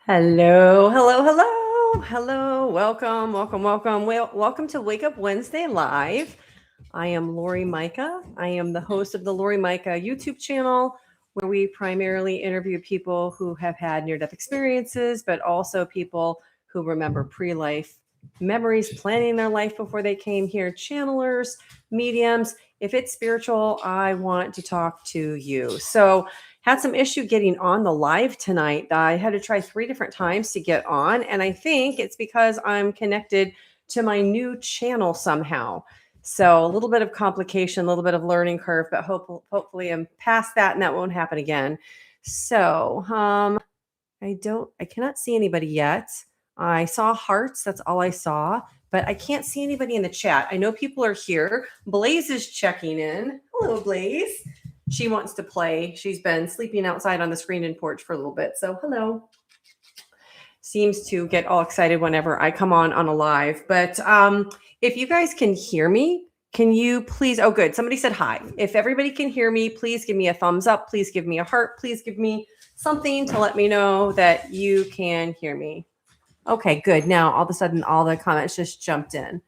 Hello, hello, hello, hello. Welcome. Welcome to Wake Up Wednesday Live. I am Laurie Majka. I am the host of the Laurie Majka YouTube channel, where we primarily interview people who have had near death experiences, but also people who remember pre life memories, planning their life before they came here, channelers, mediums. If it's spiritual, I want to talk to you. So, had some issue getting on the live tonight. I had to try 3 different times to get on, and I think it's because I'm connected to my new channel somehow. So a little bit of complication, a little bit of learning curve, but hopefully I'm past that and that won't happen again. So I cannot see anybody yet. I saw hearts. That's all I saw, but I can't see anybody in the chat. I know people are here. Blaze is checking in. Hello, Blaze. She wants to play. She's been sleeping outside on the screen and porch for a little bit. So hello. Seems to get all excited whenever I come on a live. But if you guys can hear me, can you please? Oh, good. Somebody said hi. If everybody can hear me, please give me a thumbs up. Please give me a heart. Please give me something to let me know that you can hear me. Okay, good. Now all of a sudden, all the comments just jumped in.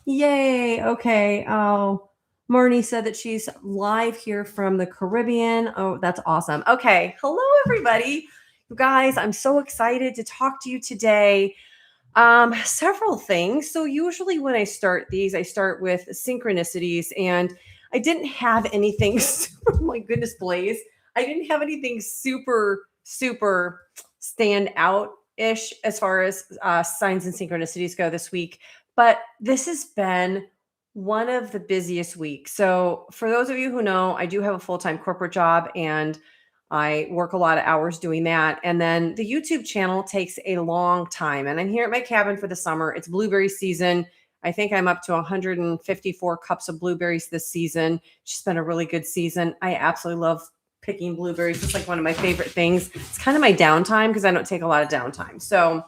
Yay. Okay. Oh, Marnie said that she's live here from the Caribbean. Oh, that's awesome. Okay. Hello, everybody. You guys, I'm so excited to talk to you today. Several things. So usually when I start these, I start with synchronicities, and I didn't have anything. Oh my goodness, Blaze. I didn't have anything super stand out ish as far as signs and synchronicities go this week. But this has been one of the busiest weeks. So for those of you who know, I do have a full-time corporate job, and I work a lot of hours doing that. And then the YouTube channel takes a long time. And I'm here at my cabin for the summer. It's blueberry season. I think I'm up to 154 cups of blueberries this season. It's just been a really good season. I absolutely love picking blueberries. It's like one of my favorite things. It's kind of my downtime because I don't take a lot of downtime. So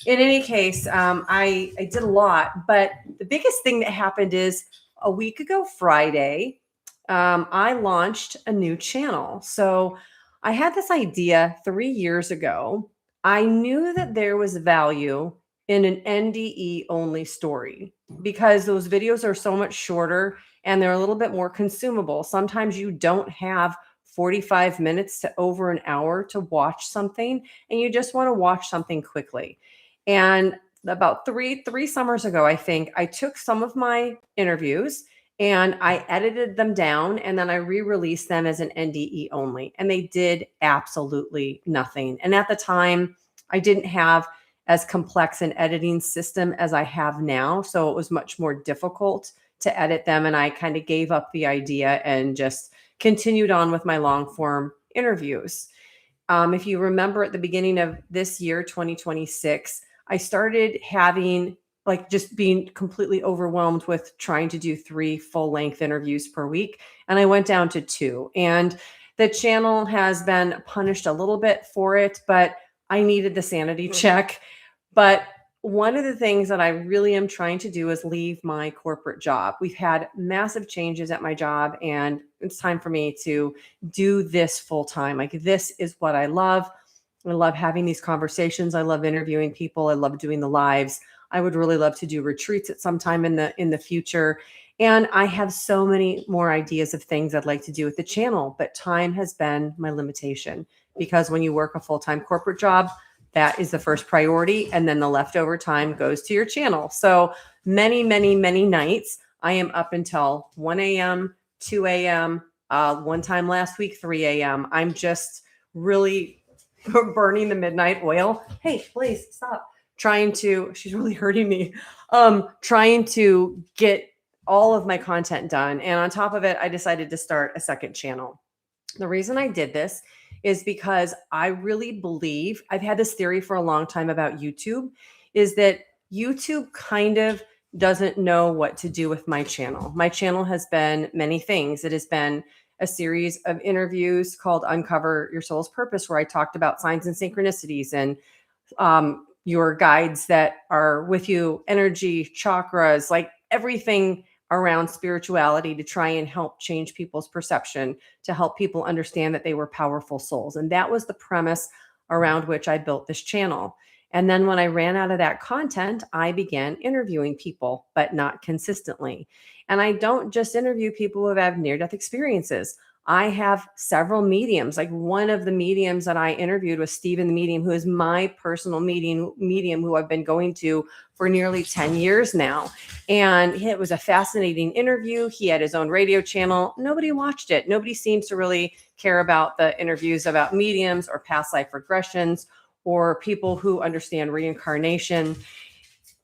in any case, I did a lot. But the biggest thing that happened is a week ago Friday, I launched a new channel. So I had this idea 3 years ago. I knew that there was value in an NDE only story because those videos are so much shorter and they're a little bit more consumable. Sometimes you don't have 45 minutes to over an hour to watch something, and you just want to watch something quickly. And about three summers ago, I think I took some of my interviews and I edited them down, and then I re-released them as an NDE only, and they did absolutely nothing. And at the time, I didn't have as complex an editing system as I have now, so it was much more difficult to edit them, and I kind of gave up the idea and just continued on with my long form interviews. If you remember at the beginning of this year, 2026, I started having like just being completely overwhelmed with trying to do 3 full length interviews per week. And I went down to 2. And the channel has been punished a little bit for it, but I needed the sanity check. But one of the things that I really am trying to do is leave my corporate job. We've had massive changes at my job, and it's time for me to do this full time. Like, this is what I love. I love having these conversations. I love interviewing people. I love doing the lives. I would really love to do retreats at some time in the future. And I have so many more ideas of things I'd like to do with the channel, but time has been my limitation, because when you work a full-time corporate job, that is the first priority. And then the leftover time goes to your channel. So many nights I am up until 1 a.m., 2 a.m., one time last week, 3 a.m. I'm just really burning the midnight oil. Hey, please stop. She's really hurting me. Trying to get all of my content done. And on top of it, I decided to start a second channel. The reason I did this is because I really believe, I've had this theory for a long time about YouTube, is that YouTube kind of doesn't know what to do with my channel. My channel has been many things. It has been a series of interviews called Uncover Your Soul's Purpose, where I talked about signs and synchronicities and your guides that are with you, energy, chakras, like everything around spirituality, to try and help change people's perception, to help people understand that they were powerful souls. And that was the premise around which I built this channel. And then when I ran out of that content, I began interviewing people, but not consistently. And I don't just interview people who have near-death experiences. I have several mediums. Like one of the mediums that I interviewed was Stephen the Medium, who is my personal medium who I've been going to for nearly 10 years now. And it was a fascinating interview. He had his own radio channel. Nobody watched it. Nobody seems to really care about the interviews about mediums or past life regressions or people who understand reincarnation.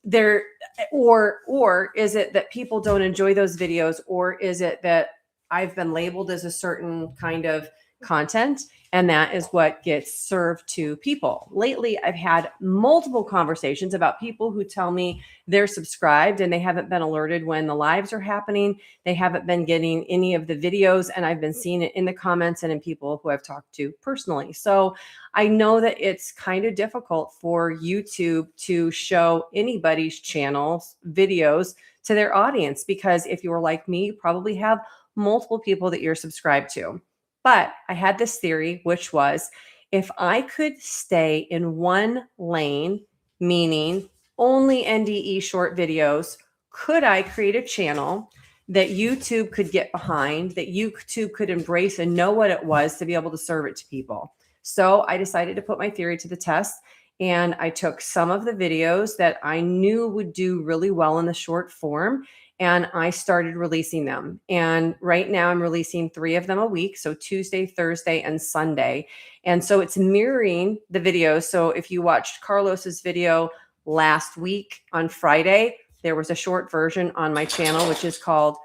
There, or is it that people don't enjoy those videos, or is it that I've been labeled as a certain kind of content, and that is what gets served to people? Lately, I've had multiple conversations about people who tell me they're subscribed and they haven't been alerted when the lives are happening. They haven't been getting any of the videos, and I've been seeing it in the comments and in people who I've talked to personally. So I know that it's kind of difficult for YouTube to show anybody's channel's videos to their audience, because if you're like me, you probably have multiple people that you're subscribed to. But I had this theory, which was if I could stay in one lane, meaning only NDE short videos, could I create a channel that YouTube could get behind, that YouTube could embrace and know what it was to be able to serve it to people? So I decided to put my theory to the test. And I took some of the videos that I knew would do really well in the short form, and I started releasing them. And right now I'm releasing 3 of them a week. So Tuesday, Thursday, and Sunday. And so it's mirroring the videos. So if you watched Carlos's video last week on Friday, there was a short version on my channel, which is called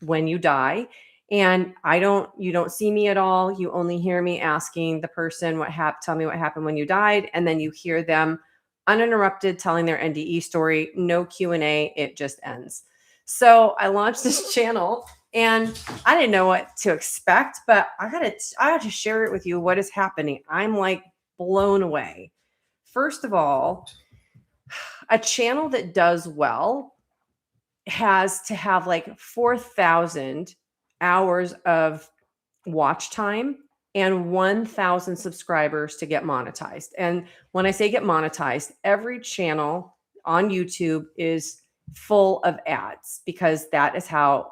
When You Die. And you don't see me at all. You only hear me asking the person tell me what happened when you died. And then you hear them uninterrupted telling their NDE story, no Q&A, it just ends. So I launched this channel and I didn't know what to expect, but I got to share it with you what is happening. I'm like blown away. First of all, a channel that does well has to have like 4,000 hours of watch time and 1,000 subscribers to get monetized. And when I say get monetized, every channel on YouTube is full of ads, because that is how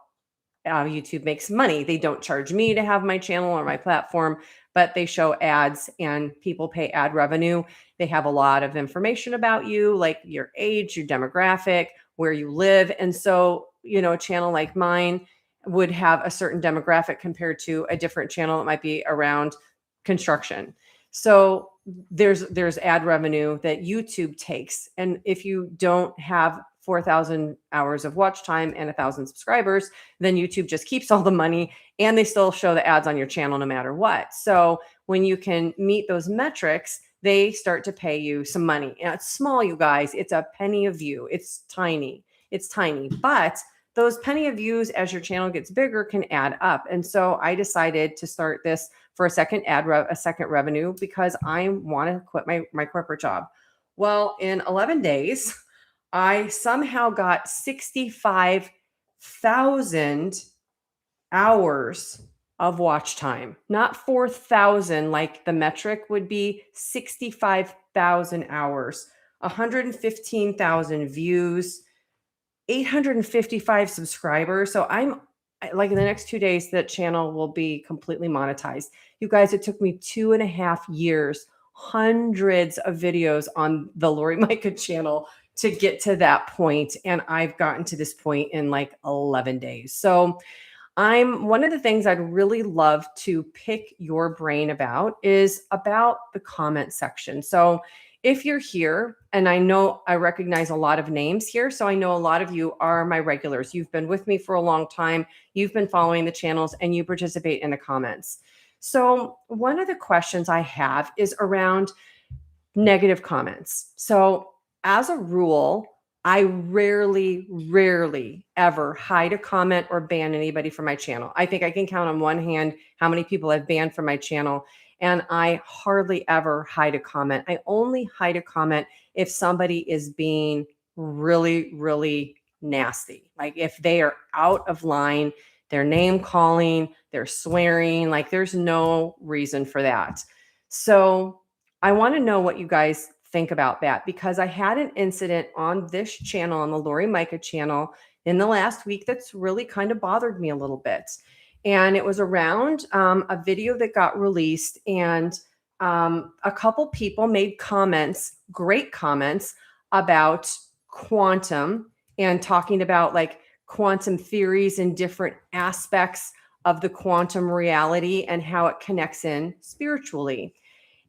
YouTube makes money. They don't charge me to have my channel or my platform, but they show ads and people pay ad revenue. They have a lot of information about you, like your age, your demographic, where you live. And so, a channel like mine would have a certain demographic compared to a different channel that might be around construction. So there's ad revenue that YouTube takes. And if you don't have 4,000 hours of watch time and 1,000 subscribers, then YouTube just keeps all the money, and they still show the ads on your channel no matter what. So when you can meet those metrics, they start to pay you some money. And it's small, you guys. It's a penny a view. It's tiny. But those penny of views, as your channel gets bigger, can add up. And so I decided to start this for a second revenue, because I want to quit my corporate job. Well, in 11 days, I somehow got 65,000 hours of watch time, not 4,000 like the metric would be, 65,000 hours, 115,000 views, 855 subscribers. So I'm like, in the next 2 days, that channel will be completely monetized. You guys, it took me 2.5 years, hundreds of videos on the Laurie Majka channel to get to that point. And I've gotten to this point in like 11 days. So one of the things I'd really love to pick your brain about is about the comment section. So if you're here, and I recognize a lot of names here, so I know a lot of you are my regulars. You've been with me for a long time. You've been following the channels and you participate in the comments. So one of the questions I have is around negative comments. So as a rule, I rarely ever hide a comment or ban anybody from my channel. I think I can count on one hand how many people I've banned from my channel, and I hardly ever hide a comment. I only hide a comment if somebody is being really nasty. Like if they are out of line, they're name calling, they're swearing, like there's no reason for that. So I want to know what you guys think about that, because I had an incident on this channel, on the Laurie Majka channel, in the last week that's really kind of bothered me a little bit. And it was around a video that got released, and a couple people made comments, great comments, about quantum, and talking about like quantum theories and different aspects of the quantum reality and how it connects in spiritually.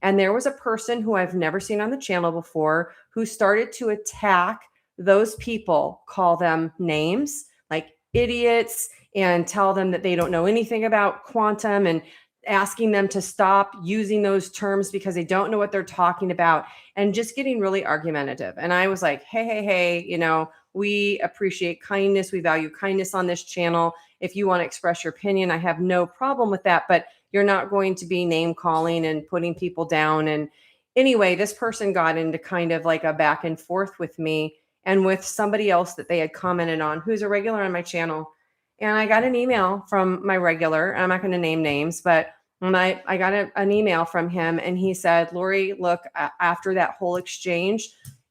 And there was a person who I've never seen on the channel before who started to attack those people, call them names like idiots, and tell them that they don't know anything about quantum, and asking them to stop using those terms because they don't know what they're talking about, and just getting really argumentative. And I was like, hey, we appreciate kindness. We value kindness on this channel. If you want to express your opinion, I have no problem with that. But you're not going to be name calling and putting people down. And anyway, this person got into kind of like a back and forth with me and with somebody else that they had commented on, who's a regular on my channel. And I got an email from my regular. I'm not going to name names, but when I got an email from him, and he said, Laurie, look, after that whole exchange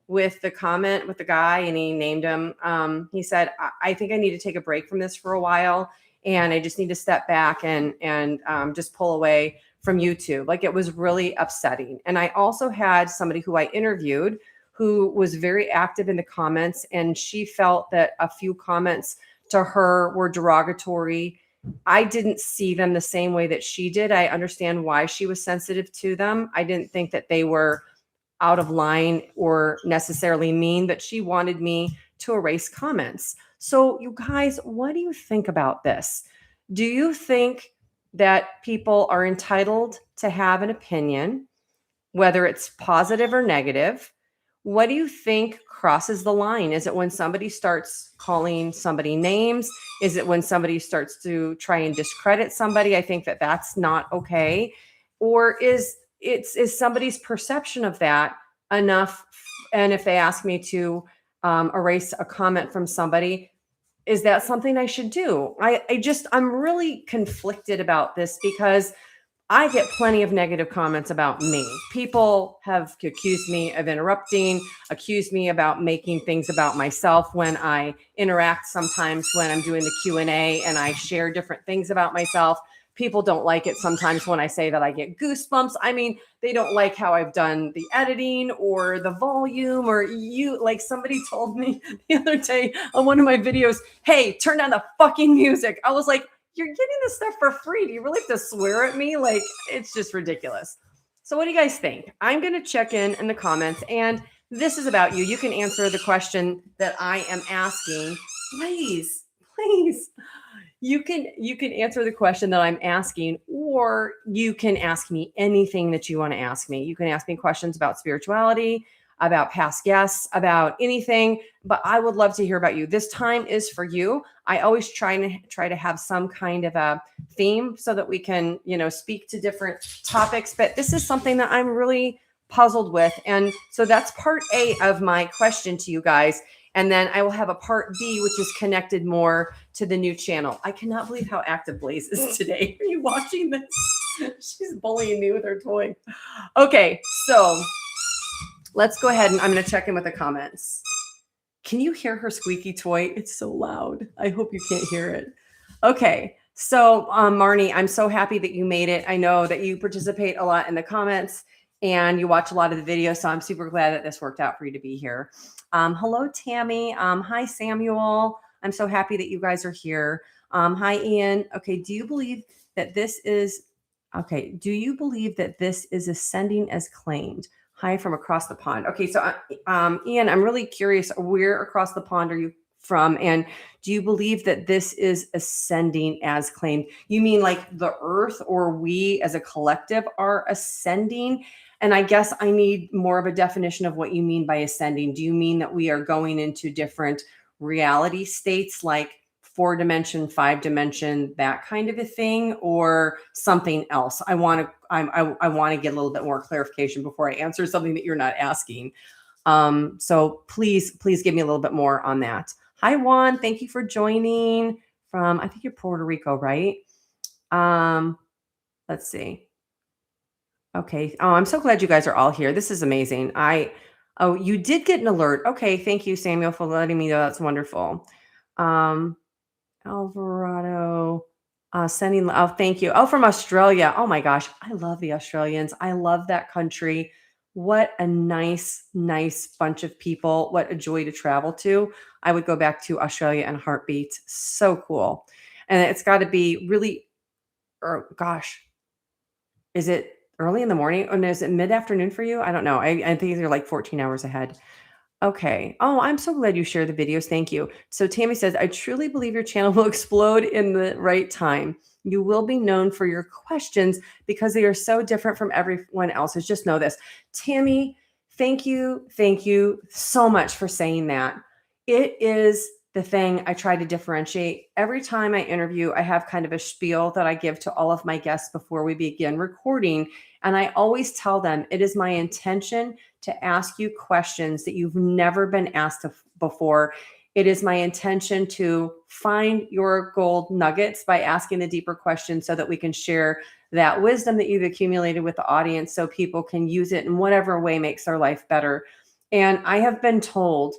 with the comment with the guy, and he named him, he said, I think I need to take a break from this for a while, and I just need to step back and just pull away from YouTube. Like, it was really upsetting. And I also had somebody who I interviewed who was very active in the comments, and she felt that a few comments to her were derogatory. I didn't see them the same way that she did. I understand why she was sensitive to them. I didn't think that they were out of line or necessarily mean, but she wanted me to erase comments. So, you guys, what do you think about this? Do you think that people are entitled to have an opinion, whether it's positive or negative? What do you think crosses the line? Is it when somebody starts calling somebody names? Is it when somebody starts to try and discredit somebody? I think that that's not okay. Or is somebody's perception of that enough? And if they ask me to erase a comment from somebody, is that something I should do? I'm really conflicted about this, because I get plenty of negative comments about me. People have accused me of interrupting, accused me about making things about myself when I interact, sometimes when I'm doing the Q&A and I share different things about myself. People don't like it sometimes when I say that I get goosebumps. I mean, they don't like how I've done the editing or the volume, or like somebody told me the other day on one of my videos, hey, turn down the fucking music. I was like, you're getting this stuff for free. Do you really have to swear at me? Like, it's just ridiculous. So what do you guys think? I'm going to check in the comments, and this is about you. You can answer the question that I am asking. Please. You can answer the question that I'm asking, or you can ask me anything that you want to ask me. You can ask me questions about spirituality, about past guests, about anything, but I would love to hear about you. This time is for you. I always try to have some kind of a theme so that we can, speak to different topics, but this is something that I'm really puzzled with. And so that's part A of my question to you guys. And then I will have a part B, which is connected more to the new channel. I cannot believe how active Blaze is today. Are you watching this? She's bullying me with her toy. Okay, so let's go ahead, and I'm going to check in with the comments. Can you hear her squeaky toy? It's so loud. I hope you can't hear it. Okay, so Marnie, I'm so happy that you made it. I know that you participate a lot in the comments and you watch a lot of the videos, so I'm super glad that this worked out for you to be here. Hello, Tammy. Hi, Samuel. I'm so happy that you guys are here. Hi, Ian. Okay, do you believe that this is ascending as claimed? Hi from across the pond. Okay, so Ian, I'm really curious, where across the pond are you from? And do you believe that this is ascending as claimed? You mean like the earth, or we as a collective are ascending? And I guess I need more of a definition of what you mean by ascending. Do you mean that we are going into different reality states, like 4-dimension, 5-dimension, that kind of a thing, or something else? I want to get a little bit more clarification before I answer something that you're not asking. So please give me a little bit more on that. Hi, Juan. Thank you for joining from, I think you're Puerto Rico, right? Let's see. Okay. Oh, I'm so glad you guys are all here. This is amazing. Oh, you did get an alert. Okay. Thank you, Samuel, for letting me know. That's wonderful. Um, Alvarado, sending. Oh, thank you. Oh, from Australia. Oh my gosh, I love the Australians. I love that country. What a nice, nice bunch of people. What a joy to travel to. I would go back to Australia in a heartbeat. So cool. And it's got to be really, or gosh, is it early in the morning? Or no, is it mid afternoon for you? I don't know. I think they're like 14 hours ahead. Okay. Oh, I'm so glad you shared the videos. Thank you. So Tammy says, I truly believe your channel will explode in the right time. You will be known for your questions because they are so different from everyone else's. Just know this. Tammy, thank you. Thank you so much for saying that. It is the thing I try to differentiate. Every time I interview, I have kind of a spiel that I give to all of my guests before we begin recording. And I always tell them it is my intention to ask you questions that you've never been asked before. It is my intention to find your gold nuggets by asking the deeper questions so that we can share that wisdom that you've accumulated with the audience so people can use it in whatever way makes their life better. And I have been told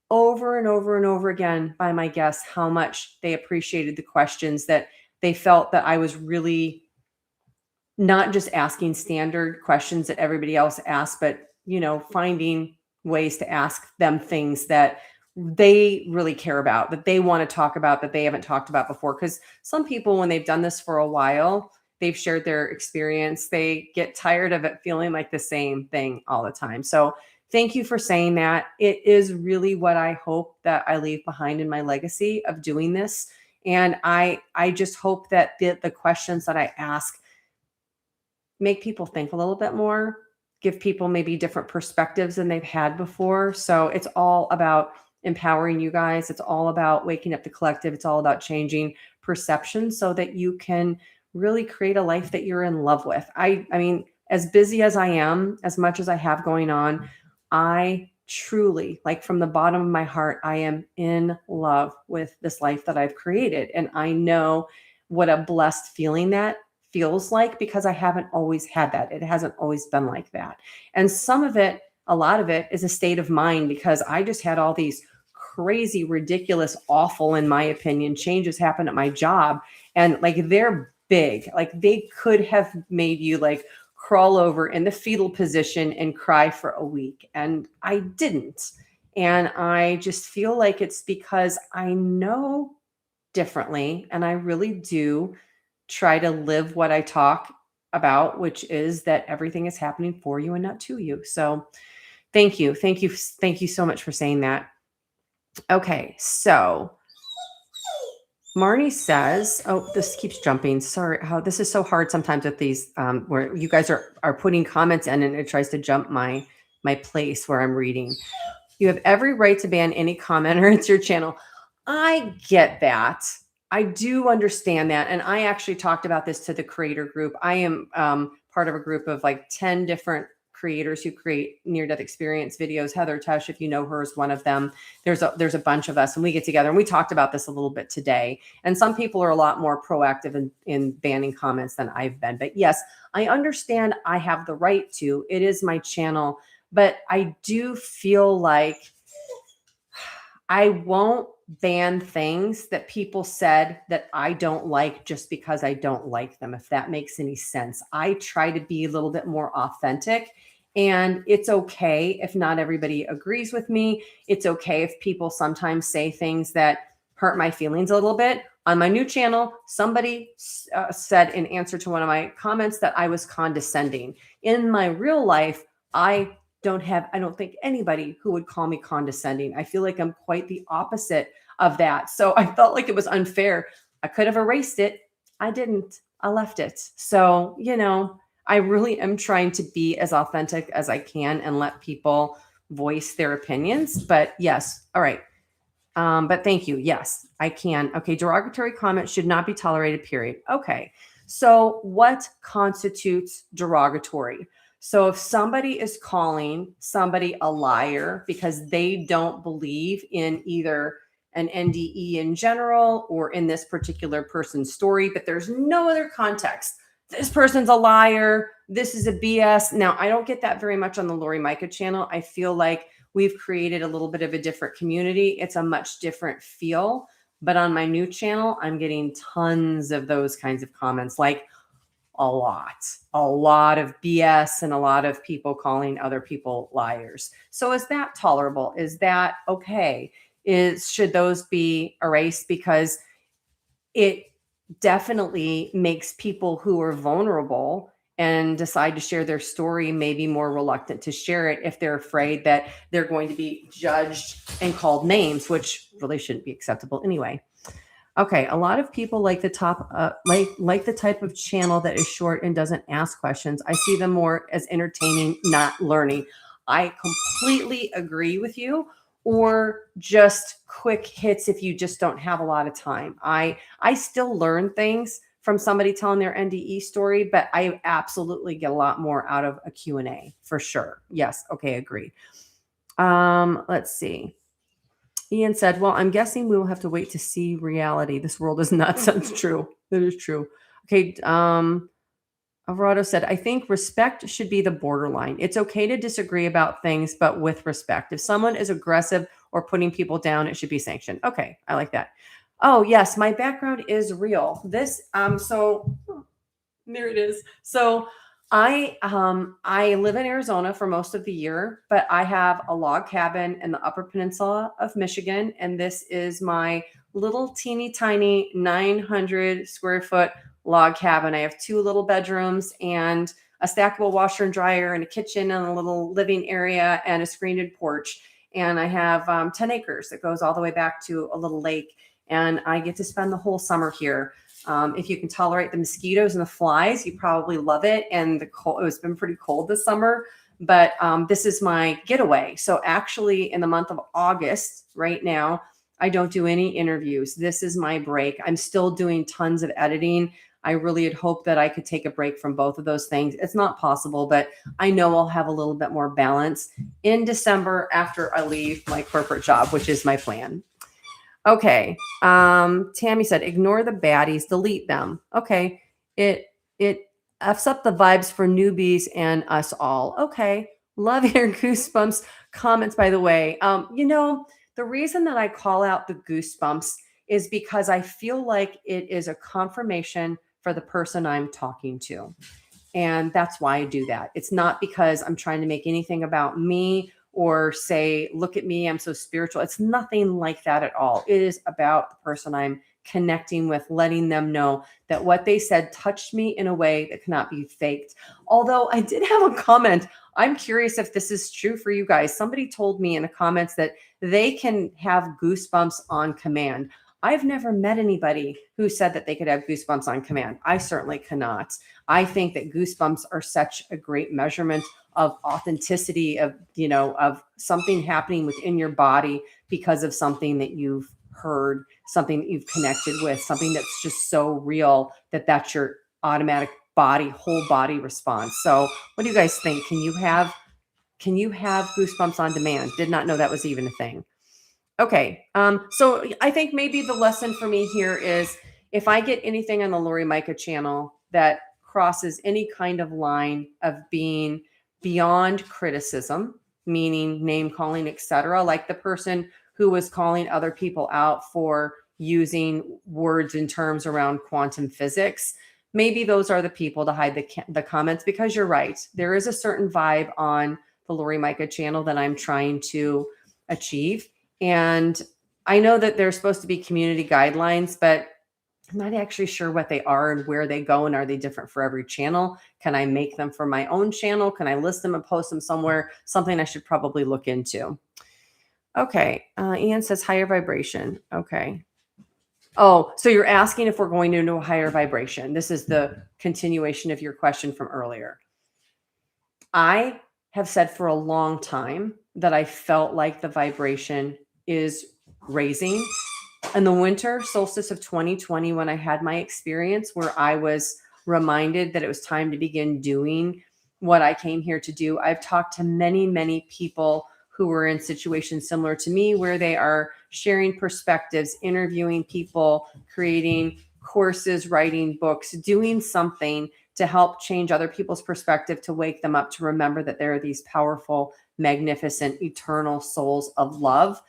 over and over and over again by my guests how much they appreciated the questions, that they felt that I was really not just asking standard questions that everybody else asks, but finding ways to ask them things that they really care about, that they want to talk about, that they haven't talked about before. Because some people, when they've done this for a while, they've shared their experience, they get tired of it feeling like the same thing all the time. So thank you for saying that. It is really what I hope that I leave behind in my legacy of doing this. And I just hope that the questions that I ask make people think a little bit more, give people maybe different perspectives than they've had before. So it's all about empowering you guys. It's all about waking up the collective. It's all about changing perception so that you can really create a life that you're in love with. I mean, as busy as I am, as much as I have going on, I truly, like from the bottom of my heart, I am in love with this life that I've created. And I know what a blessed feeling that feels like because I haven't always had that. It hasn't always been like that. And some of it, a lot of it is a state of mind because I just had all these crazy, ridiculous, awful, in my opinion, changes happen at my job. And like they're big, like they could have made you like crawl over in the fetal position and cry for a week. And I didn't. And I just feel like it's because I know differently and I really do try to live what I talk about, which is that everything is happening for you and not to you. So thank you. Thank you. Thank you so much for saying that. Okay. So Marnie says, oh, this keeps jumping. Sorry. How this is so hard sometimes with these, where you guys are putting comments in and it tries to jump my place where I'm reading. You have every right to ban any commenter. It's your channel. I get that. I do understand that. And I actually talked about this to the creator group. I am part of a group of like 10 different creators who create near-death experience videos. Heather Tesh, if you know her, is one of them. There's a bunch of us and we get together and we talked about this a little bit today. And some people are a lot more proactive in banning comments than I've been. But yes, I understand I have the right to. It is my channel. But I do feel like I won't ban things that people said that I don't like just because I don't like them, if that makes any sense. I try to be a little bit more authentic. And it's okay if not everybody agrees with me. It's okay if people sometimes say things that hurt my feelings a little bit. On my new channel, somebody said in answer to one of my comments that I was condescending. In my real life, I don't think anybody who would call me condescending. I feel like I'm quite the opposite of that. So I felt like it was unfair. I could have erased it. I didn't. I left it. So, I really am trying to be as authentic as I can and let people voice their opinions. But yes. All right. But thank you. Yes, I can. Okay. Derogatory comments should not be tolerated, period. Okay. So what constitutes derogatory? So if somebody is calling somebody a liar because they don't believe in either an NDE in general or in this particular person's story, but there's no other context. This person's a liar. this is a BS. Now, I don't get that very much on the Laurie Majka channel. I feel like we've created a little bit of a different community. It's a much different feel. But on my new channel, I'm getting tons of those kinds of comments, like a lot of BS and a lot of people calling other people liars. So is that tolerable? Is that okay? Should those be erased? Because it definitely makes people who are vulnerable and decide to share their story maybe more reluctant to share it if they're afraid that they're going to be judged and called names, which really shouldn't be acceptable anyway. Okay, a lot of people like like the type of channel that is short and doesn't ask questions. I see them more as entertaining, not learning. I completely agree with you. Or just quick hits if you just don't have a lot of time. I still learn things from somebody telling their NDE story, but I absolutely get a lot more out of a Q&A for sure. Yes, okay, agree. Let's see. Ian said, well, I'm guessing we will have to wait to see reality. This world is nuts. That's true. That is true. Okay. Alvarado said, I think respect should be the borderline. It's okay to disagree about things, but with respect. If someone is aggressive or putting people down, it should be sanctioned. Okay. I like that. Oh, yes. My background is real. So there it is. So I live in Arizona for most of the year, but I have a log cabin in the Upper Peninsula of Michigan, and this is my little teeny tiny 900 square foot log cabin. I have 2 little bedrooms and a stackable washer and dryer and a kitchen and a little living area and a screened porch. And I have 10 acres that goes all the way back to a little lake. And I get to spend the whole summer here. If you can tolerate the mosquitoes and the flies, you probably love it. And the cold, it's been pretty cold this summer, but this is my getaway. So actually in the month of August right now, I don't do any interviews. This is my break. I'm still doing tons of editing. I really had hoped that I could take a break from both of those things. It's not possible, but I know I'll have a little bit more balance in December after I leave my corporate job, which is my plan. Okay. Tammy said, ignore the baddies, delete them. Okay. It F's up the vibes for newbies and us all. Okay. Love your goosebumps comments, by the way. The reason that I call out the goosebumps is because I feel like it is a confirmation for the person I'm talking to. And that's why I do that. It's not because I'm trying to make anything about me or say, look at me, I'm so spiritual. It's nothing like that at all. It is about the person I'm connecting with, letting them know that what they said touched me in a way that cannot be faked. Although I did have a comment. I'm curious if this is true for you guys. Somebody told me in the comments that they can have goosebumps on command. I've never met anybody who said that they could have goosebumps on command. I certainly cannot. I think that goosebumps are such a great measurement of authenticity, of something happening within your body because of something that you've heard, something that you've connected with, something that's just so real that's your automatic whole body response. So what do you guys think? Can you have goosebumps on demand? Did not know that was even a thing. Okay. So I think maybe the lesson for me here is if I get anything on the Laurie Majka channel that crosses any kind of line of being beyond criticism, meaning name calling, etc., like the person who was calling other people out for using words and terms around quantum physics, maybe those are the people to hide the comments, because you're right. There is a certain vibe on the Laurie Majka channel that I'm trying to achieve. And I know that there's supposed to be community guidelines, but I'm not actually sure what they are and where they go, and are they different for every channel? Can I make them for my own channel? Can I list them and post them somewhere? Something I should probably look into. Okay. Ian says higher vibration. Okay. Oh, so you're asking if we're going into a higher vibration. This is the continuation of your question from earlier. I have said for a long time that I felt like the vibration is raising. In the winter solstice of 2020, when I had my experience where I was reminded that it was time to begin doing what I came here to do, I've talked to many, many people who were in situations similar to me, where they are sharing perspectives, interviewing people, creating courses, writing books, doing something to help change other people's perspective, to wake them up, to remember that there are these powerful, magnificent, eternal souls of love,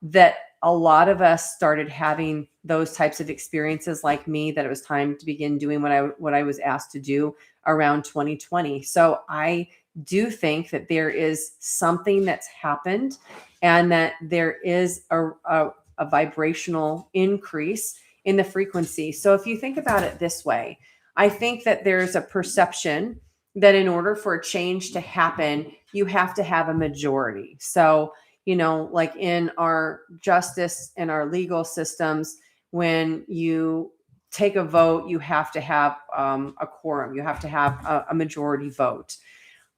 that a lot of us started having those types of experiences like me, that it was time to begin doing what I was asked to do around 2020. So I do think that there is something that's happened, and that there is a vibrational increase in the frequency. So if you think about it this way, I think that there's a perception that in order for a change to happen, you have to have a majority. So, like in our justice and our legal systems, when you take a vote, you have to have a quorum, you have to have a majority vote.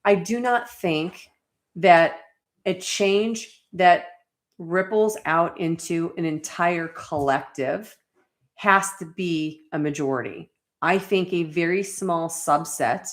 I do not think that a change that ripples out into an entire collective has to be a majority. I think a very small subset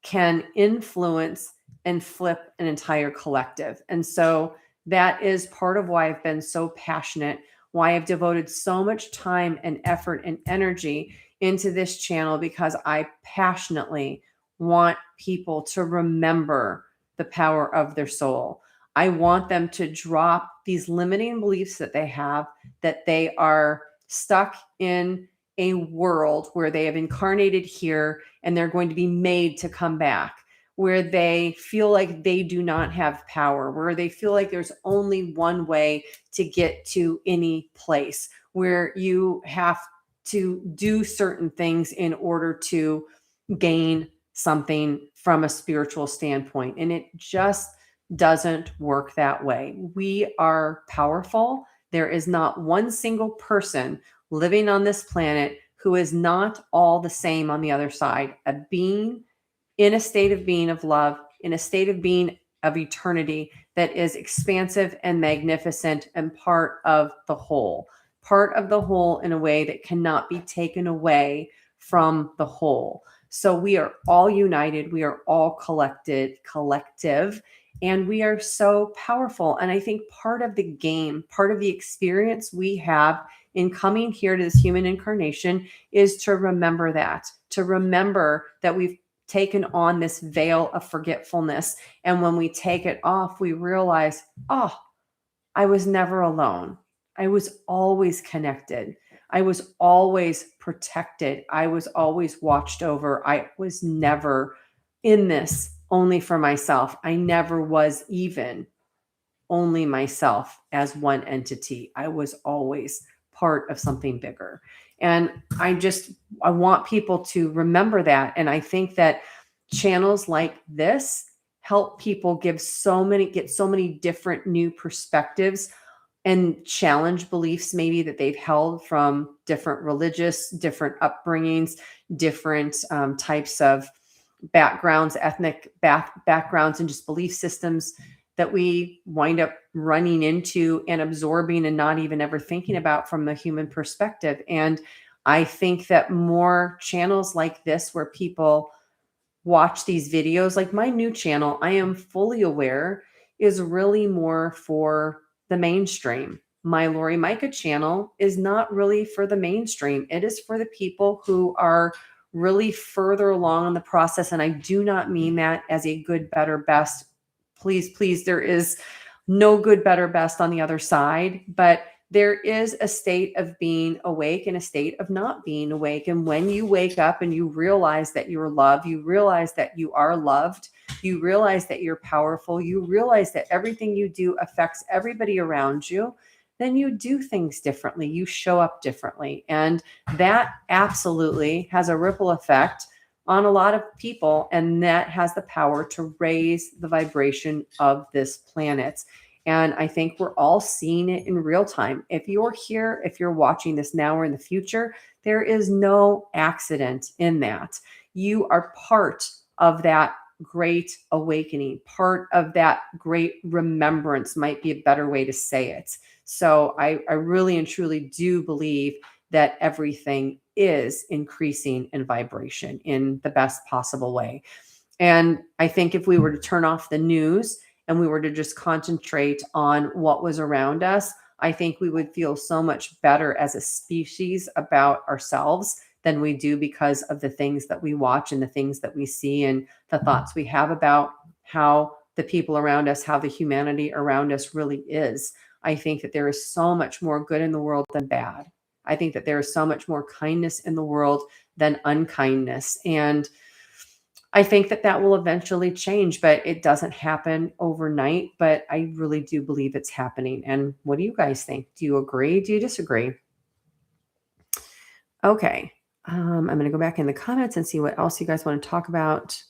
can influence and flip an entire collective. And so that is part of why I've been so passionate, why I've devoted so much time and effort and energy into this channel, because I passionately want people to remember the power of their soul. I want them to drop these limiting beliefs that they have, that they are stuck in a world where they have incarnated here and they're going to be made to come back, where they feel like they do not have power, where they feel like there's only one way to get to any place, where you have to do certain things in order to gain something from a spiritual standpoint. And it just doesn't work that way. We are powerful. There is not one single person living on this planet who is not all the same on the other side, a being in a state of being of love, in a state of being of eternity that is expansive and magnificent and part of the whole in a way that cannot be taken away from the whole. So we are all united. We are all collective, and we are so powerful. And I think part of the game, part of the experience we have in coming here to this human incarnation is to remember that we've taken on this veil of forgetfulness. And when we take it off, we realize, oh, I was never alone. I was always connected. I was always protected. I was always watched over. I was never in this only for myself. I never was even only myself as one entity. I was always part of something bigger. And I want people to remember that. And I think that channels like this help people get so many different new perspectives and challenge beliefs maybe that they've held from different different upbringings, different types of backgrounds, ethnic backgrounds, and just belief systems that we wind up running into and absorbing and not even ever thinking about from the human perspective. And I think that more channels like this, where people watch these videos, like my new channel, I am fully aware is really more for the mainstream. My Laurie Majka channel is not really for the mainstream. It is for the people who are really further along in the process. And I do not mean that as a good, better, best. Please, there is no good, better, best on the other side, but there is a state of being awake and a state of not being awake. And when you wake up and you realize that you're loved, you realize that you are loved, you realize that you're powerful, you realize that everything you do affects everybody around you, then you do things differently. You show up differently. And that absolutely has a ripple effect on a lot of people, and that has the power to raise the vibration of this planet. And I think we're all seeing it in real time. If you're here, if you're watching this now or in the future, there is no accident in that. You are part of that great awakening, part of that great remembrance, might be a better way to say it. So I really and truly do believe that everything is increasing in vibration in the best possible way. And I think if we were to turn off the news and we were to just concentrate on what was around us, I think we would feel so much better as a species about ourselves than we do because of the things that we watch and the things that we see and the thoughts we have about how the people around us, how the humanity around us really is. I think that there is so much more good in the world than bad. I think that there is so much more kindness in the world than unkindness. And I think that that will eventually change, but it doesn't happen overnight. But I really do believe it's happening. And what do you guys think? Do you agree? Do you disagree? Okay. I'm going to go back in the comments and see what else you guys want to talk about.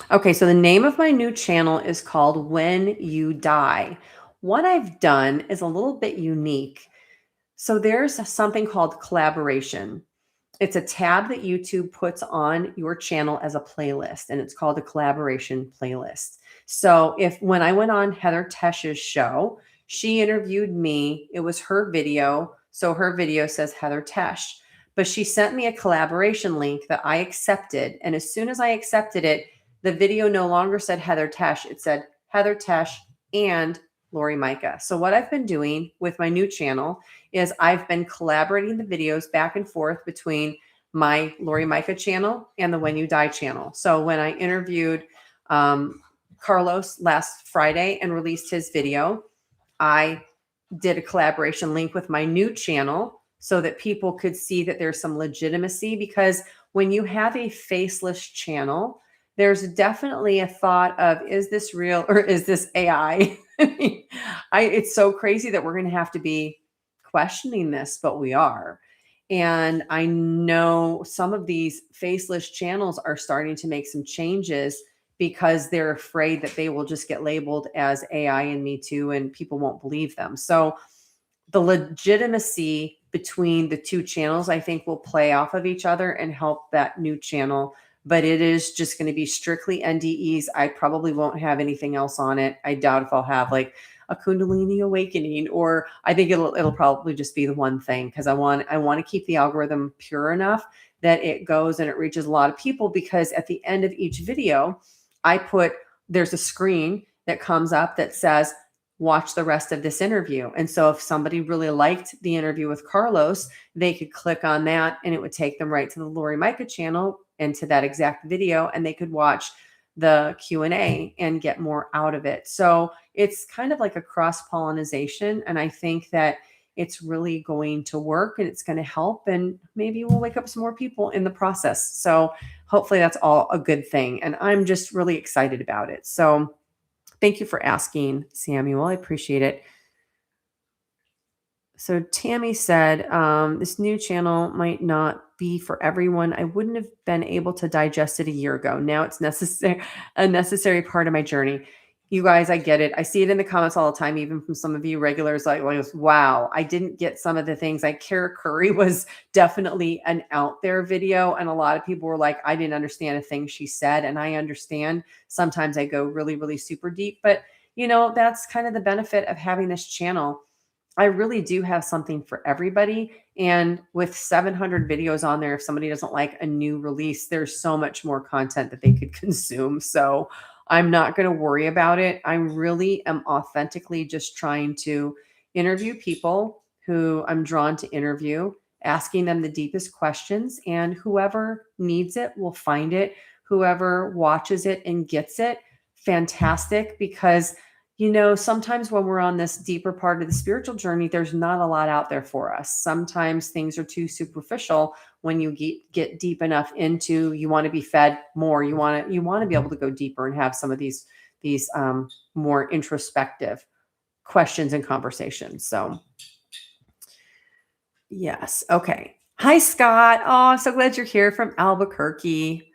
Okay, so the name of my new channel is called When You Die. What I've done is a little bit unique. So there's something called collaboration. It's a tab that YouTube puts on your channel as a playlist, and it's called a collaboration playlist. So if when I went on Heather Tesch's show, she interviewed me. It was her video. So her video says Heather Tesch, but she sent me a collaboration link that I accepted. And as soon as I accepted it, the video no longer said Heather Tesch. It said Heather Tesch and Laurie Majka. So what I've been doing with my new channel is I've been collaborating the videos back and forth between my Laurie Majka channel and the When You Die channel. So when I interviewed Carlos last Friday and released his video, I did a collaboration link with my new channel so that people could see that there's some legitimacy, because when you have a faceless channel, there's definitely a thought of, is this real or is this AI? It's so crazy that we're going to have to be questioning this, but we are. And I know some of these faceless channels are starting to make some changes because they're afraid that they will just get labeled as AI and Me Too and people won't believe them. So the legitimacy between the two channels, I think, will play off of each other and help that new channel. But it is just going to be strictly NDEs. I probably won't have anything else on it. I doubt if I'll have like a Kundalini awakening, or I think it'll probably just be the one thing, because I want to keep the algorithm pure enough that it goes and it reaches a lot of people. Because at the end of each video, there's a screen that comes up that says, watch the rest of this interview. And so if somebody really liked the interview with Carlos, they could click on that and it would take them right to the Laurie Majka channel and to that exact video, and they could watch the Q&A and get more out of it. So it's kind of like a cross-pollination. And I think that it's really going to work and it's going to help, and maybe we'll wake up some more people in the process. So hopefully that's all a good thing. And I'm just really excited about it. So thank you for asking, Samuel. I appreciate it. So Tammy said, this new channel might not be for everyone. I wouldn't have been able to digest it a year ago. Now it's a necessary part of my journey. You guys, I get it. I see it in the comments all the time, even from some of you regulars, like, wow, I didn't get some of the things. Like Kara Curry was definitely an out there video. And a lot of people were like, I didn't understand a thing she said. And I understand sometimes I go really, really super deep, but that's kind of the benefit of having this channel. I really do have something for everybody. And with 700 videos on there, if somebody doesn't like a new release, there's so much more content that they could consume. So I'm not going to worry about it. I really am authentically just trying to interview people who I'm drawn to interview, asking them the deepest questions, and whoever needs it will find it. Whoever watches it and gets it, fantastic, because sometimes when we're on this deeper part of the spiritual journey, there's not a lot out there for us. Sometimes things are too superficial. When you get deep enough into, you want to be fed more. You want to be able to go deeper and have some of these more introspective questions and conversations. So yes. Okay. Hi, Scott. Oh, I'm so glad you're here from Albuquerque.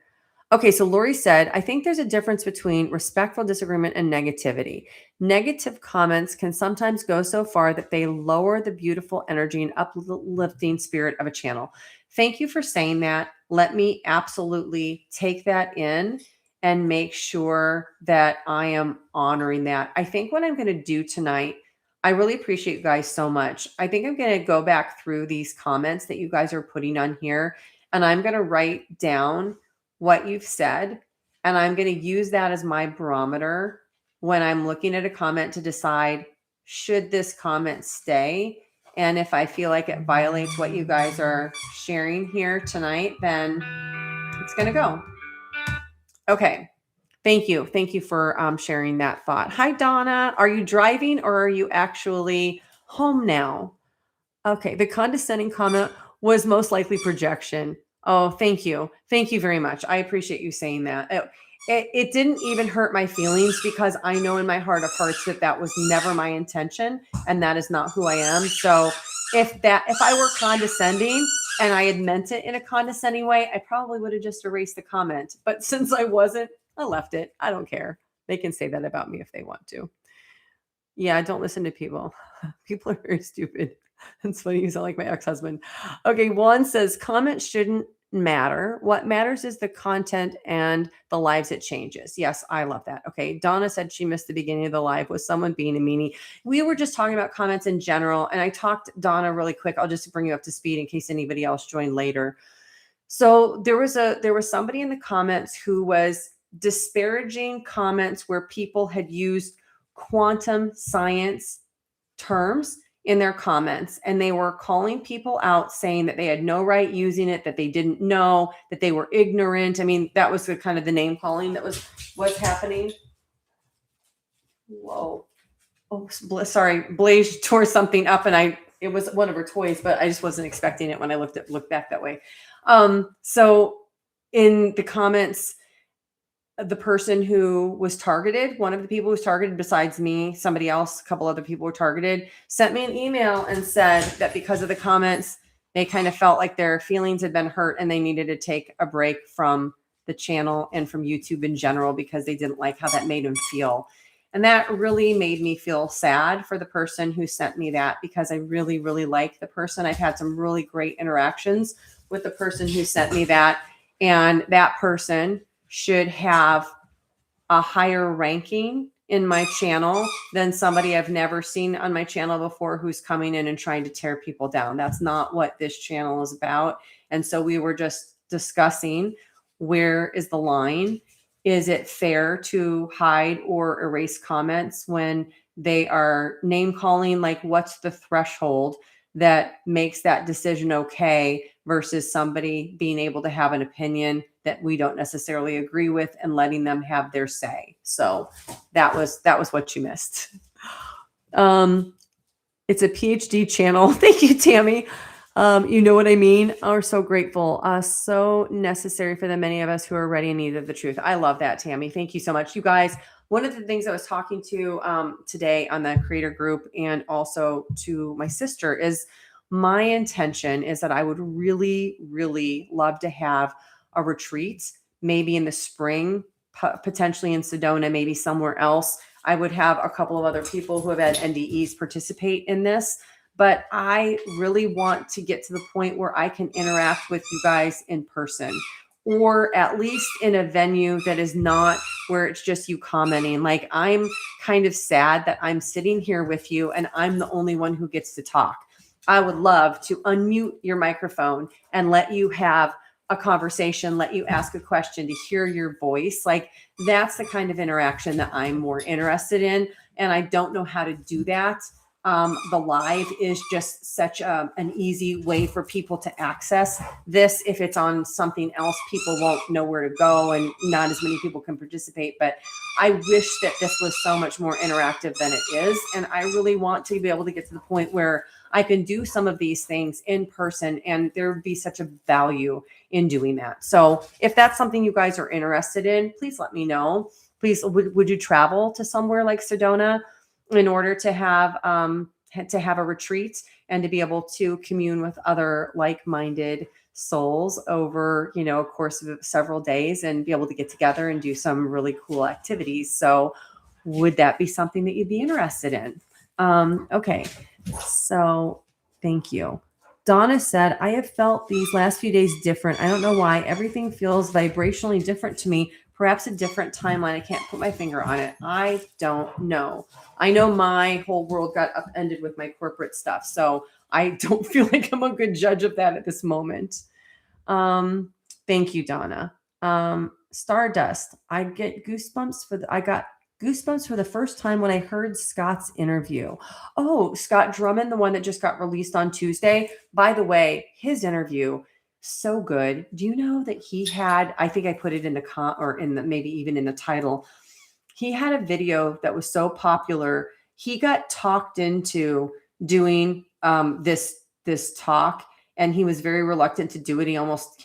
Okay, so Laurie said, I think there's a difference between respectful disagreement and negativity. Negative comments can sometimes go so far that they lower the beautiful energy and uplifting spirit of a channel. Thank you for saying that. Let me absolutely take that in and make sure that I am honoring that. I think what I'm going to do tonight, I really appreciate you guys so much. I think I'm going to go back through these comments that you guys are putting on here, and I'm going to write down what you've said, and I'm going to use that as my barometer when I'm looking at a comment to decide, should this comment stay? And if I feel like it violates what you guys are sharing here tonight, then it's going to go. Okay. Thank you. Thank you for sharing that thought. Hi, Donna. Are you driving or are you actually home now? Okay. The condescending comment was most likely projection. Oh, thank you. Thank you very much. I appreciate you saying that. It didn't even hurt my feelings because I know in my heart of hearts that that was never my intention and that is not who I am. So if I were condescending and I had meant it in a condescending way, I probably would have just erased the comment. But since I wasn't, I left it. I don't care. They can say that about me if they want to. Yeah, don't listen to people. People are very stupid. It's funny. You sound like my ex-husband. Okay, Juan says comments shouldn't matter. What matters is the content and the lives it changes. Yes, I love that. Okay, Donna said she missed the beginning of the live with someone being a meanie. We were just talking about comments in general, and I talked, Donna, really quick. I'll just bring you up to speed in case anybody else joined later. So there was somebody in the comments who was disparaging comments where people had used quantum science terms in their comments, and they were calling people out saying that they had no right using it, that they didn't know, that they were ignorant. I mean, that was the kind of the name calling that was happening. Whoa. Oh, sorry. Blaze tore something up and it was one of her toys, but I just wasn't expecting it when I looked back that way. So in the comments, the person who was targeted, one of the people who was targeted besides me, somebody else, a couple other people were targeted, sent me an email and said that because of the comments, they kind of felt like their feelings had been hurt and they needed to take a break from the channel and from YouTube in general because they didn't like how that made them feel. And that really made me feel sad for the person who sent me that because I really, really like the person. I've had some really great interactions with the person who sent me that. And that person should have a higher ranking in my channel than somebody I've never seen on my channel before who's coming in and trying to tear people down. That's not what this channel is about. And so we were just discussing, where is the line? Is it fair to hide or erase comments when they are name calling? Like, what's the threshold that makes that decision okay versus somebody being able to have an opinion that we don't necessarily agree with and letting them have their say? So that was what you missed. It's a PhD channel. Thank you, Tammy. You know what I mean? Are so grateful. So necessary for the many of us who are ready in need of the truth. I love that, Tammy. Thank you so much. You guys, one of the things I was talking to today on the creator group and also to my sister is my intention is that I would really, really love to have a retreat, maybe in the spring, potentially in Sedona, maybe somewhere else. I would have a couple of other people who have had NDEs participate in this, but I really want to get to the point where I can interact with you guys in person, or at least in a venue that is not where it's just you commenting. Like, I'm kind of sad that I'm sitting here with you and I'm the only one who gets to talk. I would love to unmute your microphone and let you have a conversation, let you ask a question, to hear your voice. Like, that's the kind of interaction that I'm more interested in. And I don't know how to do that. The live is just such an easy way for people to access this. If it's on something else, people won't know where to go and not as many people can participate. But I wish that this was so much more interactive than it is. And I really want to be able to get to the point where I can do some of these things in person, and there would be such a value in doing that. So if that's something you guys are interested in, please let me know. Please, would you travel to somewhere like Sedona in order to have a retreat and to be able to commune with other like-minded souls over, a course of several days and be able to get together and do some really cool activities? So would that be something that you'd be interested in? Okay. So thank you. Donna said, I have felt these last few days different. I don't know why. Everything feels vibrationally different to me. Perhaps a different timeline. I can't put my finger on it. I don't know. I know my whole world got upended with my corporate stuff. So I don't feel like I'm a good judge of that at this moment. Thank you, Donna. Stardust. I get goosebumps I got Goosebumps for the first time when I heard Scott's interview. Oh, Scott Drummond, the one that just got released on Tuesday. By the way, his interview, so good. Do you know that he had, I think I put it in the or in the, maybe even in the title, he had a video that was so popular. He got talked into doing this talk, and he was very reluctant to do it. He almost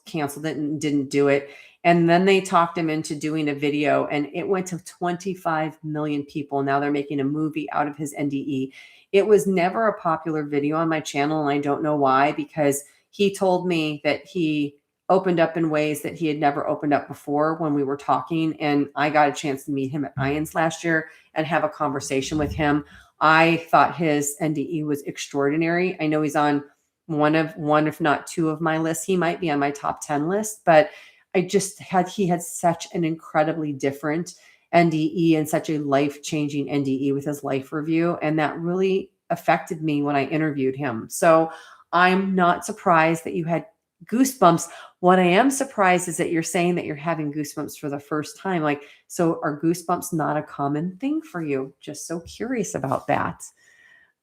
canceled it and didn't do it. And then they talked him into doing a video, and it went to 25 million people. Now they're making a movie out of his NDE. It was never a popular video on my channel, and I don't know why, because he told me that he opened up in ways that he had never opened up before when we were talking. And I got a chance to meet him at IONS last year and have a conversation with him. I thought his NDE was extraordinary. I know he's on one, if not two of my lists. He might be on my top 10 list, but he had such an incredibly different NDE and such a life-changing NDE with his life review. And that really affected me when I interviewed him. So I'm not surprised that you had goosebumps. What I am surprised is that you're saying that you're having goosebumps for the first time. Like, so are goosebumps not a common thing for you? Just so curious about that.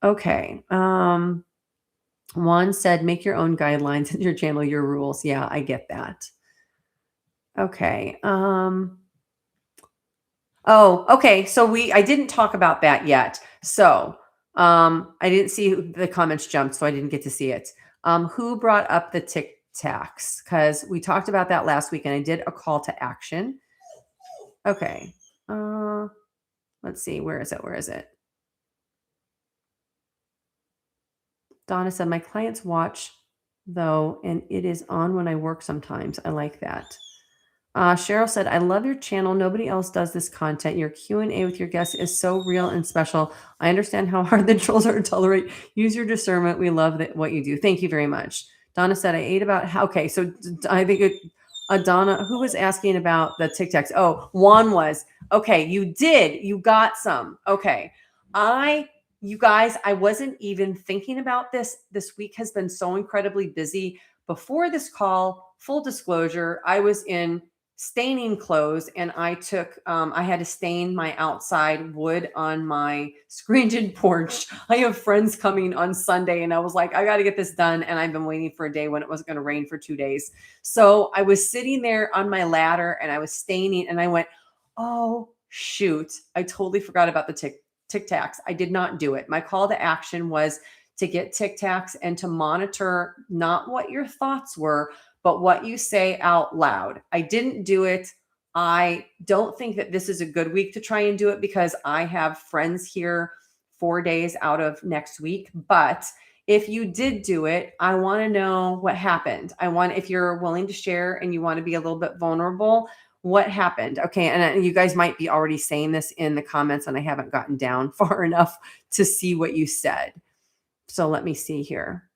Okay. Juan said, make your own guidelines in your channel, your rules. Yeah, I get that. Okay. Oh, okay. So I didn't talk about that yet. So I didn't see the comments jumped, so I didn't get to see it. Who brought up the Tic Tacs? Because we talked about that last week, and I did a call to action. Okay. Let's see. Where is it? Donna said, my clients watch though, and it is on when I work sometimes. I like that. Cheryl said, I love your channel. Nobody else does this content. Your Q&A with your guests is so real and special. I understand how hard the trolls are to tolerate. Use your discernment. We love what you do. Thank you very much. Donna said, I ate about how, okay. So I think Donna, who was asking about the Tic Tacs? Oh, Juan was. Okay, you got some. Okay. You guys, I wasn't even thinking about this. This week has been so incredibly busy. Before this call, full disclosure, I was in staining clothes, and I had to stain my outside wood on my screened-in porch. I have friends coming on Sunday, and I was like, I got to get this done. And I've been waiting for a day when it wasn't going to rain for 2 days. So I was sitting there on my ladder, and I was staining, and I went, oh, shoot. I totally forgot about the Tic Tacs. I did not do it. My call to action was to get Tic Tacs and to monitor not what your thoughts were, but what you say out loud. I didn't do it. I don't think that this is a good week to try and do it because I have friends here 4 days out of next week. But if you did do it, I want to know what happened. If you're willing to share and you want to be a little bit vulnerable, what happened? Okay. And you guys might be already saying this in the comments, and I haven't gotten down far enough to see what you said. So let me see here.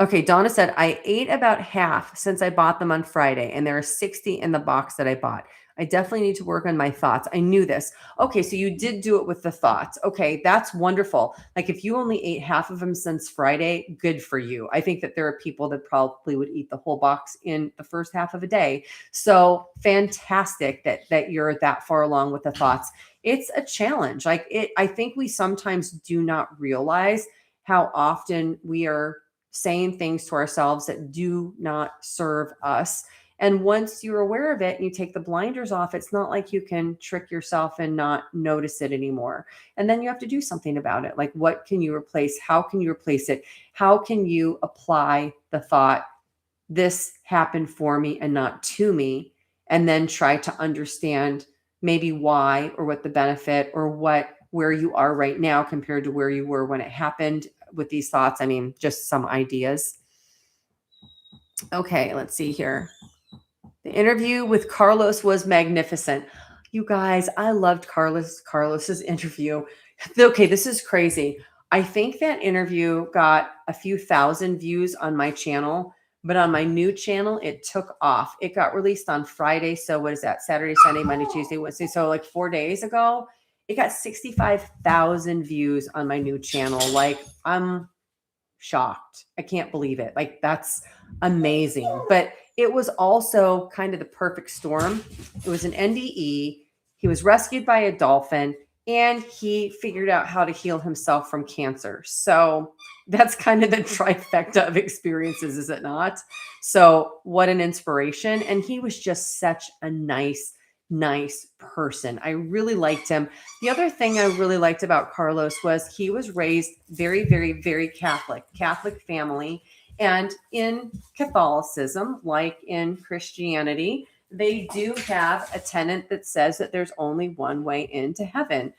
Okay, Donna said, I ate about half since I bought them on Friday, and there are 60 in the box that I bought. I definitely need to work on my thoughts. I knew this. Okay, so you did do it with the thoughts. Okay, that's wonderful. Like if you only ate half of them since Friday, good for you. I think that there are people that probably would eat the whole box in the first half of a day. So fantastic that you're that far along with the thoughts. It's a challenge. I think we sometimes do not realize how often we are saying things to ourselves that do not serve us. And once you're aware of it and you take the blinders off, it's not like you can trick yourself and not notice it anymore. And then you have to do something about it. Like, what can you replace? How can you replace it? How can you apply the thought, this happened for me and not to me? And then try to understand maybe why, or what the benefit, or where you are right now compared to where you were when it happened with these thoughts. I mean, just some ideas. Okay, let's see here. The interview with Carlos was magnificent. You guys, I loved Carlos's interview. Okay, this is crazy. I think that interview got a few thousand views on my channel, but on my new channel, it took off. It got released on Friday. So what is that? Saturday, Sunday, Monday, Tuesday, Wednesday. So like 4 days ago, it got 65,000 views on my new channel. Like, I'm shocked. I can't believe it. Like, that's amazing. But it was also kind of the perfect storm. It was an NDE. he was rescued by a dolphin, and he figured out how to heal himself from cancer. So that's kind of the trifecta of experiences, is it not? So what an inspiration. And he was just such a nice person. I really liked him. The other thing I really liked about Carlos was he was raised very Catholic family. And in Catholicism, like in Christianity, they do have a tenet that says that there's only one way into heaven.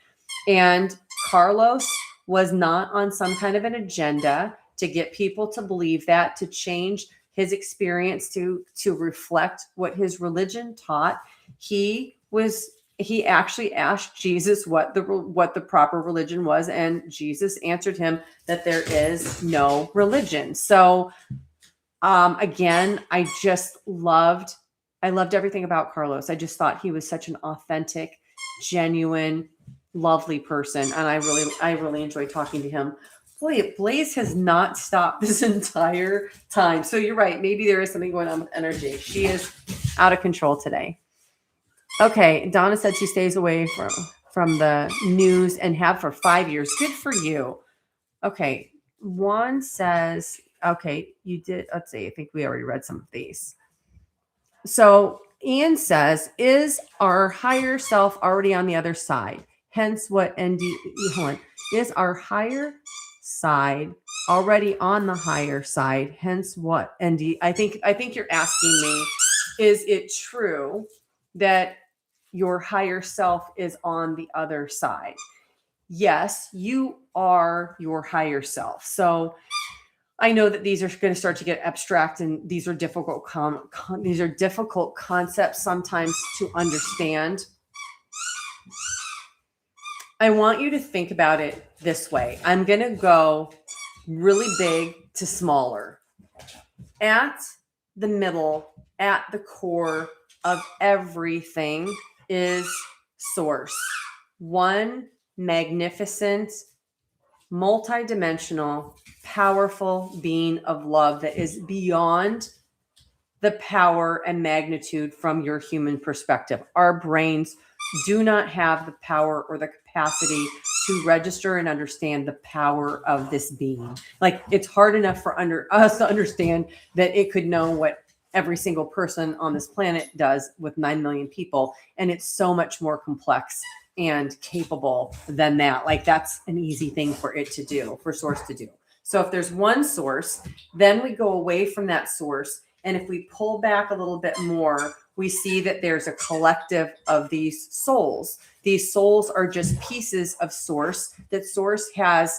And Carlos was not on some kind of an agenda to get people to believe that, to change his experience to reflect what his religion taught. He actually asked Jesus what the proper religion was, and Jesus answered him that there is no religion. So again, I loved everything about Carlos. I just thought he was such an authentic, genuine, lovely person, and I really enjoyed talking to him. Boy, Blaze has not stopped this entire time. So you're right. Maybe there is something going on with energy. She is out of control today. Okay, Donna said she stays away from the news and have for 5 years. Good for you. Okay, Juan says, okay, you did. Let's see. I think we already read some of these. So Ian says, is our higher self already on the other side? Hence what is our higher side already on the higher side? Hence what ND? I think you're asking me, is it true that your higher self is on the other side? Yes, you are your higher self. So I know that these are going to start to get abstract, and these are difficult concepts sometimes to understand. I want you to think about it this way. I'm going to go really big to smaller. At the middle, at the core of everything is source. One magnificent, multidimensional, powerful being of love that is beyond the power and magnitude from your human perspective. Our brains do not have the power or the capacity to register and understand the power of this being. Like, it's hard enough for us to understand that it could know what every single person on this planet does with 9 million people. And it's so much more complex and capable than that. Like, that's an easy thing for it to do, for source to do. So if there's one source, then we go away from that source. And if we pull back a little bit more, we see that there's a collective of these souls. These souls are just pieces of source that source has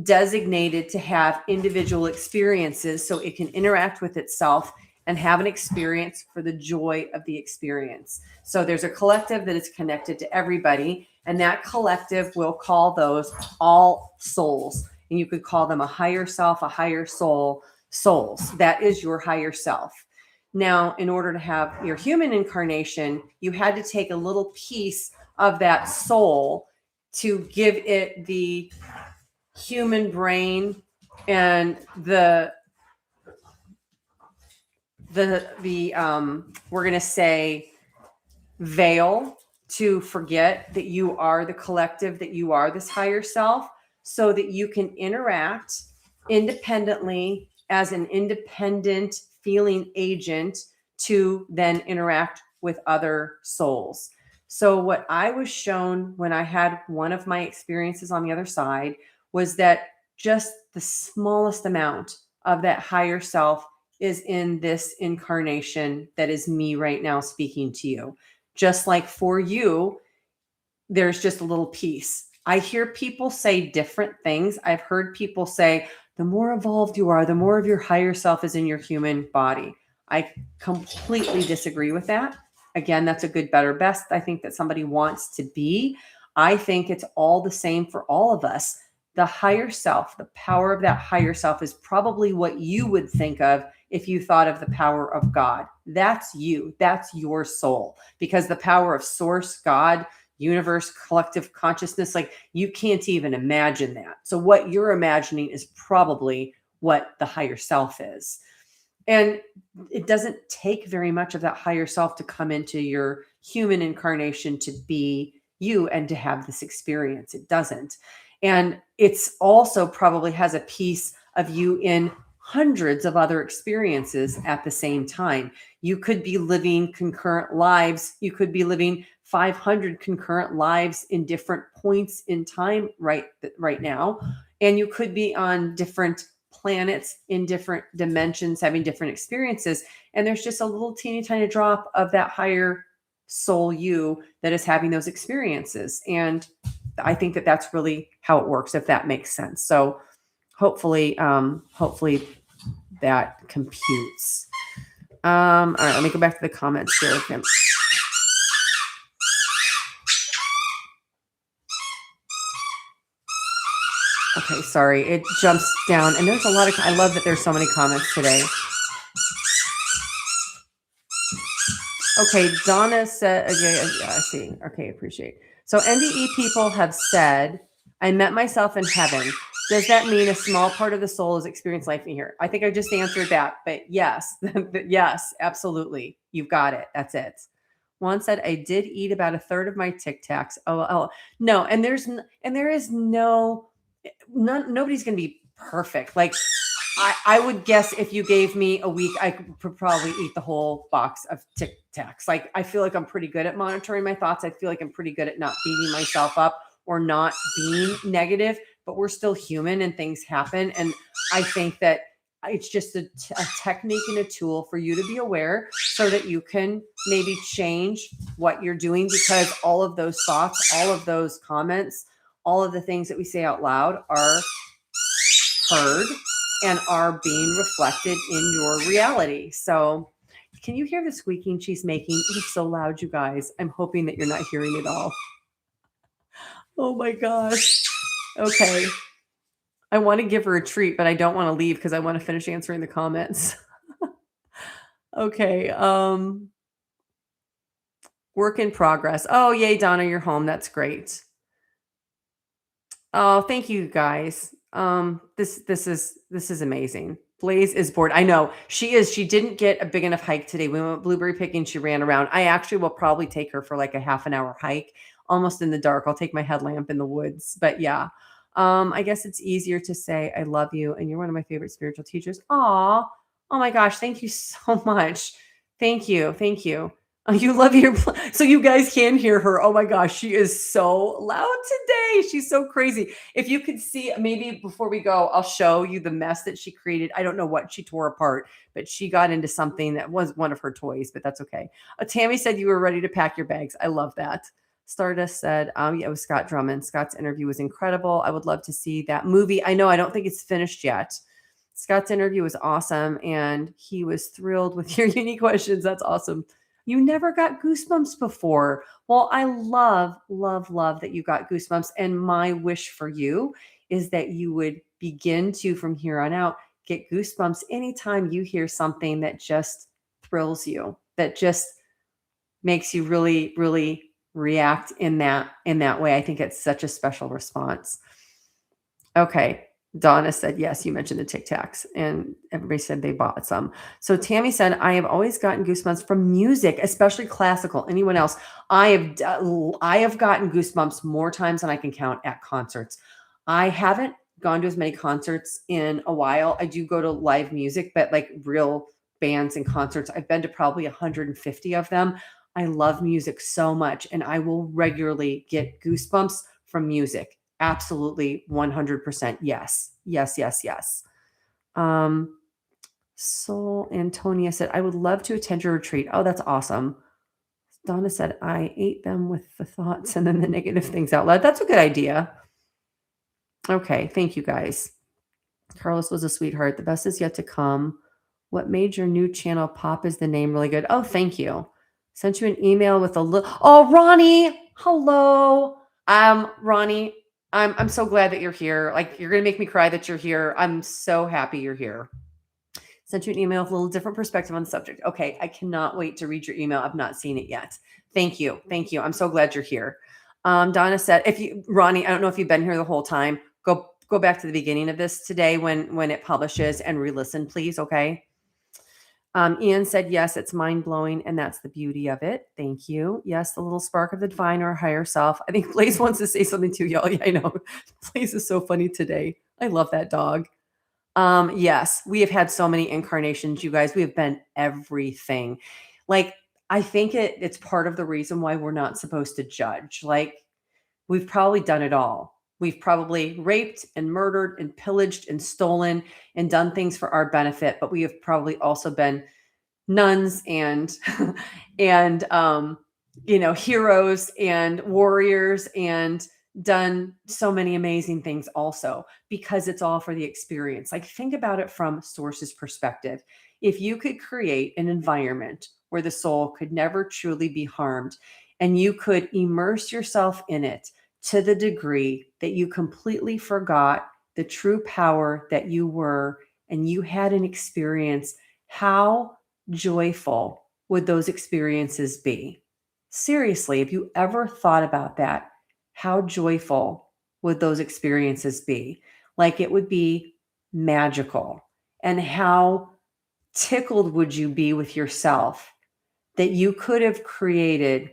designated to have individual experiences so it can interact with itself and have an experience for the joy of the experience. So there's a collective that is connected to everybody, and that collective will call those all souls. And you could call them a higher self, a higher soul, souls. That is your higher self. Now, in order to have your human incarnation, you had to take a little piece of that soul to give it the human brain and the we're going to say veil to forget that you are the collective, that you are this higher self, so that you can interact independently as an independent feeling agent to then interact with other souls. So what I was shown when I had one of my experiences on the other side was that just the smallest amount of that higher self is in this incarnation that is me right now speaking to you. Just like for you, there's just a little piece. I hear people say different things. I've heard people say, the more evolved you are, the more of your higher self is in your human body. I completely disagree with that. Again, that's a good, better, best. I think that somebody wants to be. I think it's all the same for all of us. The higher self, the power of that higher self is probably what you would think of if you thought of the power of God. That's you. That's your soul. Because the power of source, God, universe, collective consciousness, like, you can't even imagine that. So what you're imagining is probably what the higher self is. And it doesn't take very much of that higher self to come into your human incarnation to be you and to have this experience. It doesn't. And it's also probably has a piece of you in hundreds of other experiences at the same time. You could be living concurrent lives. You could be living 500 concurrent lives in different points in time right now. And you could be on different planets in different dimensions having different experiences, and there's just a little teeny tiny drop of that higher soul you that is having those experiences. And I think that that's really how it works, if that makes sense. So hopefully that computes. All right, let me go back to the comments here. Okay, sorry, it jumps down, and there's a lot of, I love that there's so many comments today. Okay, Donna said, okay, yeah, I see. Okay, appreciate. So NDE people have said, I met myself in heaven. Does that mean a small part of the soul has experienced life in here? I think I just answered that, but yes, yes, absolutely. You've got it. That's it. Juan said, I did eat about a third of my Tic Tacs. Oh, no. And there is nobody's going to be perfect. Like, I would guess if you gave me a week, I could probably eat the whole box of Tic Tacs. Like, I feel like I'm pretty good at monitoring my thoughts. I feel like I'm pretty good at not beating myself up or not being negative, but we're still human and things happen. And I think that it's just a technique and a tool for you to be aware so that you can maybe change what you're doing, because all of those thoughts, all of those comments, all of the things that we say out loud are heard and are being reflected in your reality. So can you hear the squeaking she's making? It is so loud, you guys. I'm hoping that you're not hearing it all. Oh my gosh. Okay. I want to give her a treat, but I don't want to leave because I want to finish answering the comments. Okay. Work in progress. Oh, yay, Donna, you're home. That's great. Oh, thank you guys. This is amazing. Blaze is bored. I know she is. She didn't get a big enough hike today. We went blueberry picking. She ran around. I actually will probably take her for like a half an hour hike, almost in the dark. I'll take my headlamp in the woods. But yeah, I guess it's easier to say I love you and you're one of my favorite spiritual teachers. Aw, oh my gosh, thank you so much. Thank you. Oh, you love your so you guys can hear her. Oh my gosh, she is so loud today. She's so crazy. If you could see, maybe before we go, I'll show you the mess that she created. I don't know what she tore apart, but she got into something that was one of her toys, but that's okay. Tammy said you were ready to pack your bags. I love that. Stardust said, yeah, it was Scott Drummond. Scott's interview was incredible. I would love to see that movie. I know, I don't think it's finished yet. Scott's interview was awesome, and he was thrilled with your unique questions. That's awesome. You never got goosebumps before. Well, I love that you got goosebumps. And my wish for you is that you would begin to, from here on out, get goosebumps anytime you hear something that just thrills you, that just makes you really, really react in that way. I think it's such a special response. Okay. Donna said, yes, you mentioned the Tic Tacs, and everybody said they bought some. So Tammy said, I have always gotten goosebumps from music, especially classical. Anyone else? I have gotten goosebumps more times than I can count at concerts. I haven't gone to as many concerts in a while. I do go to live music, but like real bands and concerts, I've been to probably 150 of them. I love music so much, and I will regularly get goosebumps from music. Absolutely 100% yes. Yes. Soul Antonia said, I would love to attend your retreat. Oh, that's awesome. Donna said, I ate them with the thoughts and then the negative things out loud. That's a good idea. Okay, thank you guys. Carlos was a sweetheart. The best is yet to come. What made your new channel pop is the name really good. Oh, thank you. Sent you an email with a little. Oh, Ronnie. Hello. Ronnie, I'm so glad that you're here. Like, you're gonna make me cry that you're here. I'm so happy you're here. Sent you an email with a little different perspective on the subject. Okay, I cannot wait to read your email. I've not seen it yet. Thank you. I'm so glad you're here. Donna said, Ronnie, I don't know if you've been here the whole time. Go back to the beginning of this today when it publishes and re-listen, please. Okay. Ian said, yes, it's mind blowing. And that's the beauty of it. Thank you. Yes, the little spark of the divine or higher self. I think Blaze wants to say something too, y'all. Yeah, I know. Blaze is so funny today. I love that dog. Yes, we have had so many incarnations, you guys. We have been everything. Like, I think it's part of the reason why we're not supposed to judge. Like, we've probably done it all. We've probably raped and murdered and pillaged and stolen and done things for our benefit, but we have probably also been nuns and and heroes and warriors and done so many amazing things also, because it's all for the experience. Like, think about it from source's perspective. If you could create an environment where the soul could never truly be harmed, and you could immerse yourself in it to the degree that you completely forgot the true power that you were, and you had an experience, how joyful would those experiences be? Seriously, have you ever thought about that? How joyful would those experiences be? Like, it would be magical. And how tickled would you be with yourself that you could have created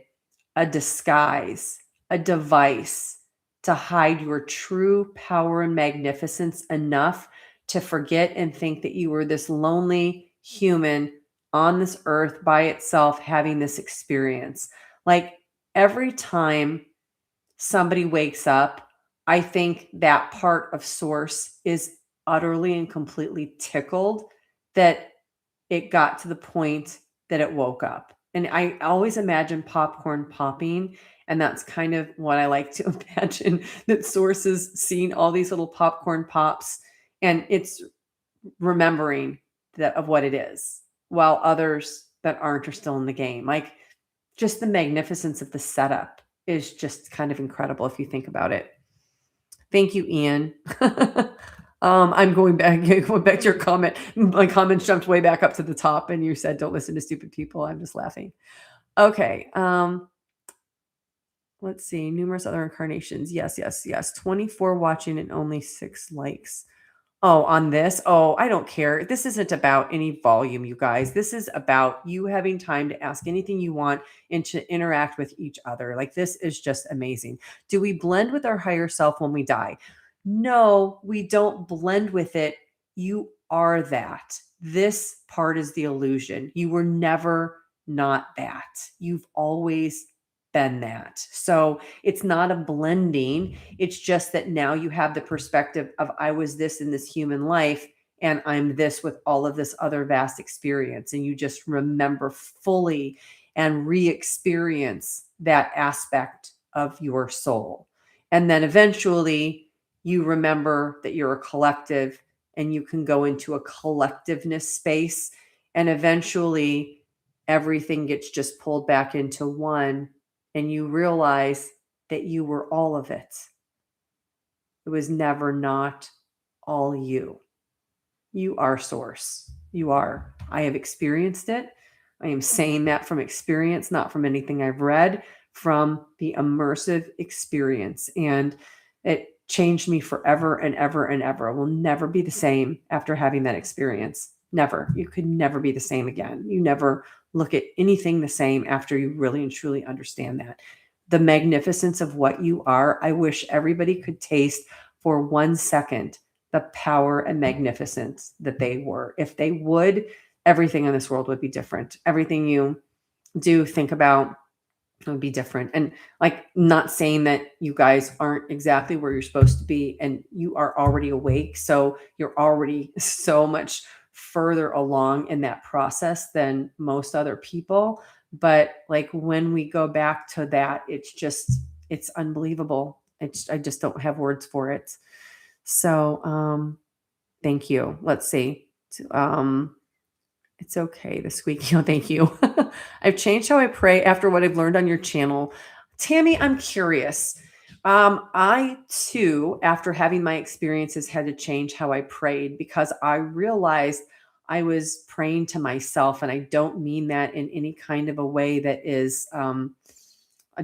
a disguise, a device to hide your true power and magnificence enough to forget and think that you were this lonely human on this earth by itself having this experience. Like, every time somebody wakes up, I think that part of source is utterly and completely tickled that it got to the point that it woke up. And I always imagine popcorn popping. And that's kind of what I like to imagine, that source is seeing all these little popcorn pops, and it's remembering that of what it is, while others that aren't are still in the game. Like, just the magnificence of the setup is just kind of incredible if you think about it. Thank you, Ian. I'm going back to your comment. My comments jumped way back up to the top, and you said, don't listen to stupid people. I'm just laughing. Okay. Let's see. Numerous other incarnations. Yes, yes, yes. 24 watching and only 6 likes. Oh, on this? Oh, I don't care. This isn't about any volume, you guys. This is about you having time to ask anything you want and to interact with each other. Like, this is just amazing. Do we blend with our higher self when we die? No, we don't blend with it. You are that. This part is the illusion. You were never not that. You've always been that. So it's not a blending. It's just that now you have the perspective of, I was this in this human life, and I'm this with all of this other vast experience. And you just remember fully and re-experience that aspect of your soul. And then eventually you remember that you're a collective, and you can go into a collectiveness space. And eventually everything gets just pulled back into one, and you realize that you were all of it. It was never not all you. You are source. You are. I have experienced it. I am saying that from experience, not from anything I've read, from the immersive experience. And it changed me forever and ever and ever. I will never be the same after having that experience. Never. You could never be the same again. You never look at anything the same after you really and truly understand that. The magnificence of what you are, I wish everybody could taste for 1 second the power and magnificence that they were. If they would, everything in this world would be different. Everything you do, think about, would be different. And, like, not saying that you guys aren't exactly where you're supposed to be, and you are already awake. So you're already so much further along in that process than most other people. But, like, when we go back to that, it's unbelievable. I just don't have words for it. So, thank you. Let's see. It's okay. The squeaky. Oh, thank you. I've changed how I pray after what I've learned on your channel. Tammy, I'm curious. I too, after having my experiences, had to change how I prayed, because I realized I was praying to myself, and I don't mean that in any kind of a way that is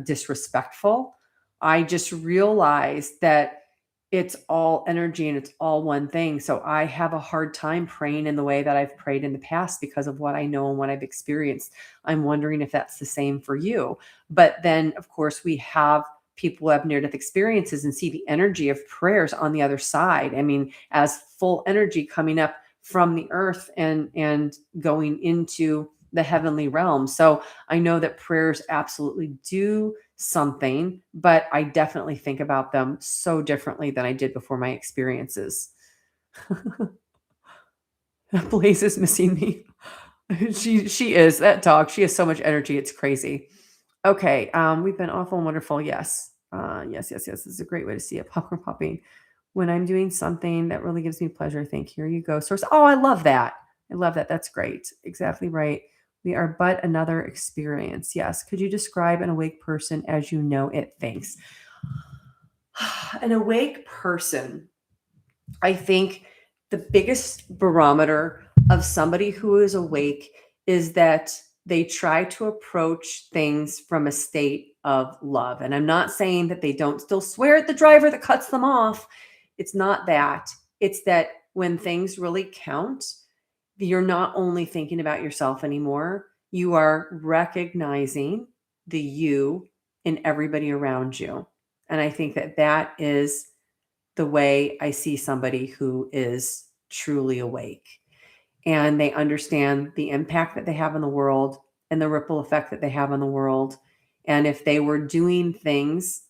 disrespectful. I just realized that it's all energy and it's all one thing. So I have a hard time praying in the way that I've prayed in the past because of what I know and what I've experienced. I'm wondering if that's the same for you. But then, of course, we have people who have near death experiences and see the energy of prayers on the other side. I mean, as full energy coming up from the earth and going into the heavenly realm. So I know that prayers absolutely do something, but I definitely think about them so differently than I did before my experiences. Blaze is missing me. She is that dog. She has so much energy. It's crazy. Okay. We've been awful and wonderful. Yes. Yes. This is a great way to see it. Popcorn popping. When I'm doing something that really gives me pleasure. Think, here you go. Source. Oh, I love that. I love that. That's great. Exactly right. We are but another experience. Yes. Could you describe an awake person as you know it? Thanks. An awake person, I think the biggest barometer of somebody who is awake is that they try to approach things from a state of love. And I'm not saying that they don't still swear at the driver that cuts them off. It's not that. It's that when things really count, you're not only thinking about yourself anymore, you are recognizing the you in everybody around you. And I think that that is the way I see somebody who is truly awake and they understand the impact that they have in the world and the ripple effect that they have on the world. And if they were doing things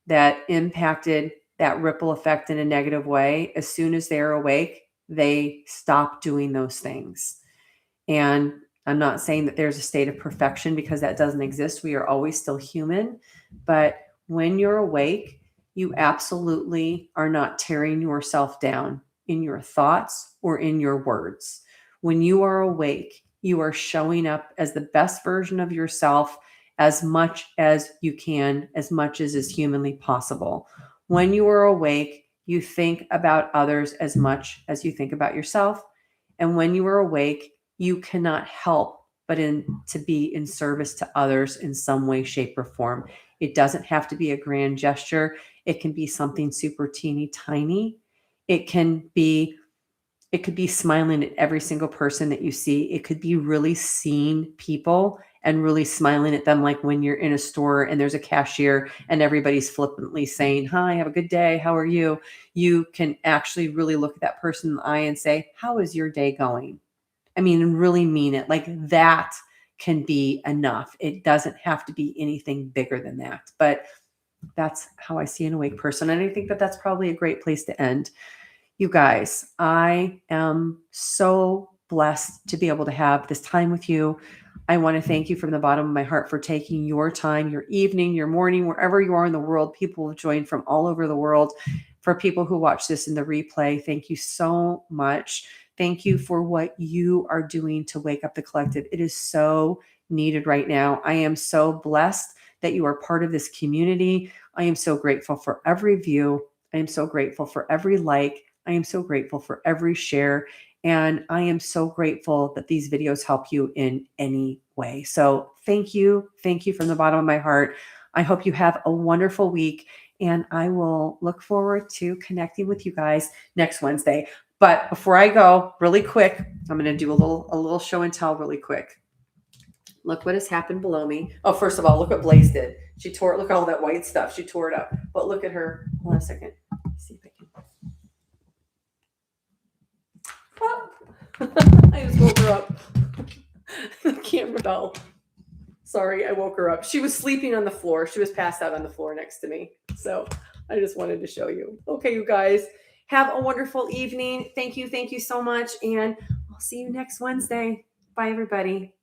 that impacted that ripple effect in a negative way, as soon as they're awake, they stop doing those things. And I'm not saying that there's a state of perfection because that doesn't exist. We are always still human. But when you're awake, you absolutely are not tearing yourself down in your thoughts or in your words. When you are awake, you are showing up as the best version of yourself as much as you can, as much as is humanly possible. When you are awake, you think about others as much as you think about yourself. And when you are awake, you cannot help but to be in service to others in some way, shape, or form. It doesn't have to be a grand gesture. It can be something super teeny tiny. It could be smiling at every single person that you see. It could be really seeing people and really smiling at them, like when you're in a store and there's a cashier and everybody's flippantly saying, "Hi, have a good day. How are you?" You can actually really look at that person in the eye and say, "How is your day going?" I mean, and really mean it. Like that can be enough. It doesn't have to be anything bigger than that. But that's how I see an awake person. And I think that that's probably a great place to end. You guys, I am so blessed to be able to have this time with you. I want to thank you from the bottom of my heart for taking your time, your evening, your morning, wherever you are in the world. People have joined from all over the world. For people who watch this in the replay, thank you so much. Thank you for what you are doing to wake up the collective. It is so needed right now. I am so blessed that you are part of this community. I am so grateful for every view. I am so grateful for every like. I am so grateful for every share. And I am so grateful that these videos help you in any way. So thank you. Thank you from the bottom of my heart. I hope you have a wonderful week. And I will look forward to connecting with you guys next Wednesday. But before I go, really quick, I'm going to do a little show and tell really quick. Look what has happened below me. Oh, first of all, look what Blaze did. She tore it. Look at all that white stuff. She tore it up. But look at her. Hold on a second. Let's see if I can. I just woke her up. The camera fell. Sorry, I woke her up. She was sleeping on the floor. She was passed out on the floor next to me. So I just wanted to show you. Okay, you guys, have a wonderful evening. Thank you so much. And I'll see you next Wednesday. Bye, everybody.